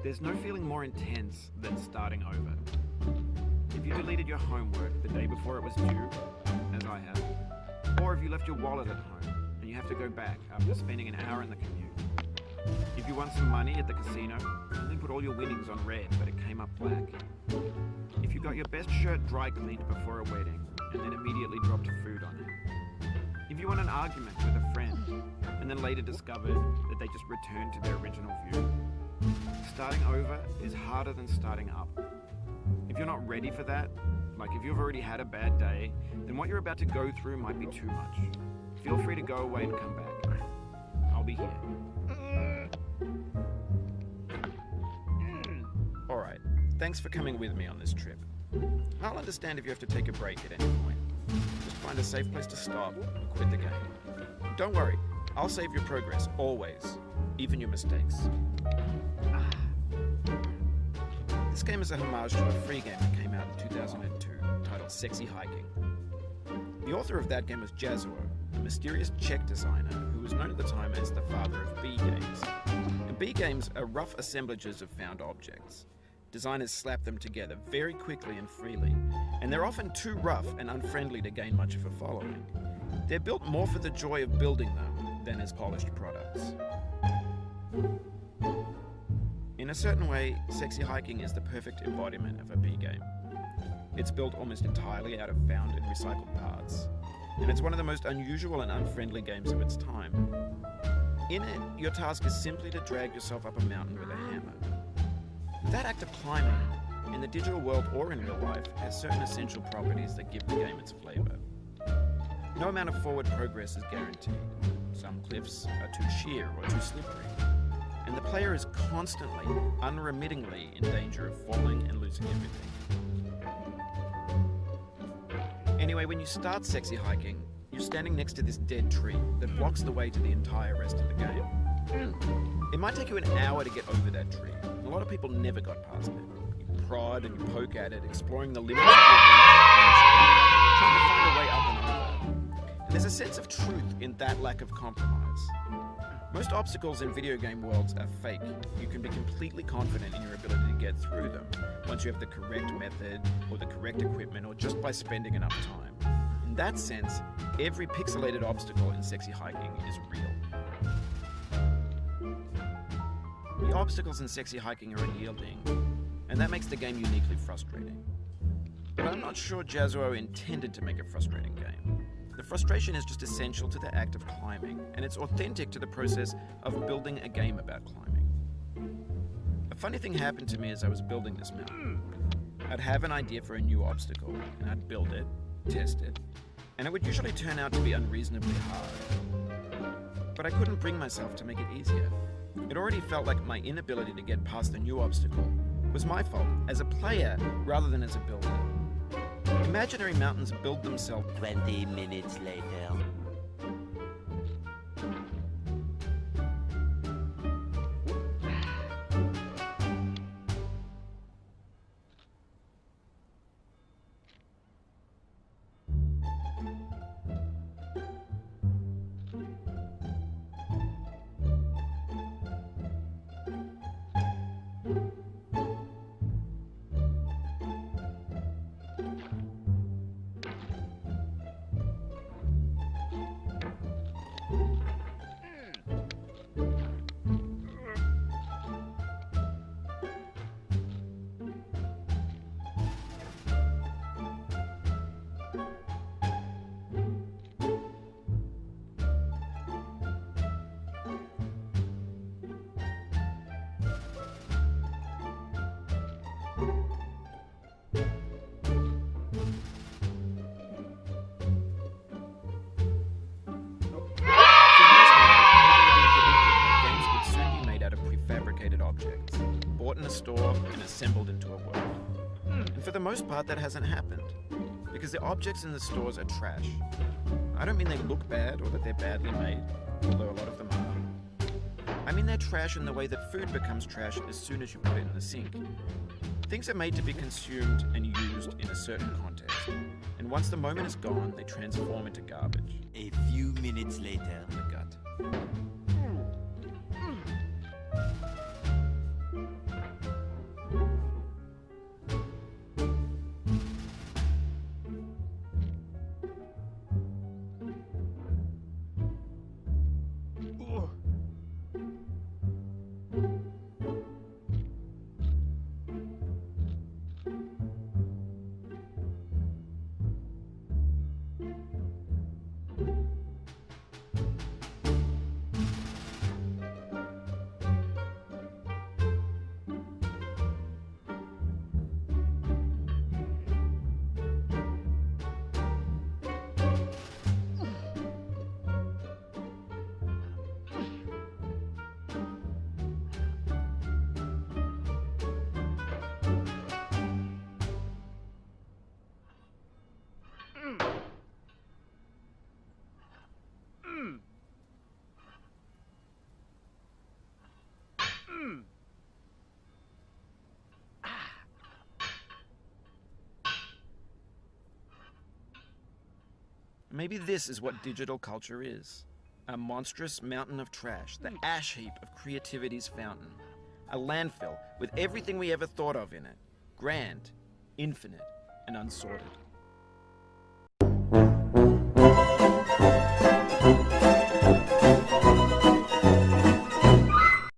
There's no feeling more intense than starting over. If you deleted your homework the day before it was due, as I have, or if you left your wallet at home and you have to go back after spending an hour in the commute. If you won some money at the casino and then put all your winnings on red but it came up black. If you got your best shirt dry cleaned before a wedding and then immediately dropped food on it. If you won an argument with a friend and then later discovered that they just returned to their original view. Starting over is harder than starting up. If you're not ready for that, like if you've already had a bad day, then what you're about to go through might be too much. Feel free to go away and come back. I'll be here. Alright, thanks for coming with me on this trip. I'll understand if you have to take a break at any point. Just find a safe place to stop or quit the game. Don't worry, I'll save your progress, always, even your mistakes. This game is a homage to a free game that came out in 2002, titled Sexy Hiking. The author of that game was Jazuo, a mysterious Czech designer who was known at the time as the father of B games. And B games are rough assemblages of found objects. Designers slap them together very quickly and freely, and they're often too rough and unfriendly to gain much of a following. They're built more for the joy of building them than as polished products. In a certain way, Sexy Hiking is the perfect embodiment of a B game. It's built almost entirely out of found and recycled parts, and it's one of the most unusual and unfriendly games of its time. In it, your task is simply to drag yourself up a mountain with a hammer. That act of climbing, in the digital world or in real life, has certain essential properties that give the game its flavor. No amount of forward progress is guaranteed. Some cliffs are too sheer or too slippery, and the player is constantly, unremittingly in danger of falling and losing everything. Anyway, when you start Sexy Hiking, you're standing next to this dead tree that blocks the way to the entire rest of the game. It might take you an hour to get over that tree. A lot of people never got past it. You prod and you poke at it, exploring the limits of your reach, trying to find a way up and over. And there's a sense of truth in that lack of compromise. Most obstacles in video game worlds are fake. You can be completely confident in your ability to get through them once you have the correct method or the correct equipment or just by spending enough time. In that sense, every pixelated obstacle in Sexy Hiking is real. The obstacles in Sexy Hiking are unyielding, and that makes the game uniquely frustrating. But I'm not sure Jazuo intended to make a frustrating game. The frustration is just essential to the act of climbing, and it's authentic to the process of building a game about climbing. A funny thing happened to me as I was building this mountain. I'd have an idea for a new obstacle, and I'd build it, test it, and it would usually turn out to be unreasonably hard. But I couldn't bring myself to make it easier. It already felt like my inability to get past the new obstacle was my fault as a player rather than as a builder. Imaginary mountains build themselves 20 minutes later. assembled into a world. And for the most part, that hasn't happened, because the objects in the stores are trash. I don't mean they look bad or that they're badly made, although a lot of them are. I mean they're trash in the way that food becomes trash as soon as you put it in the sink. Things are made to be consumed and used in a certain context, and once the moment is gone, they transform into garbage. A few minutes later. In the gut. Maybe this is what digital culture is. A monstrous mountain of trash, the ash heap of creativity's fountain. A landfill with everything we ever thought of in it. Grand, infinite, and unsorted.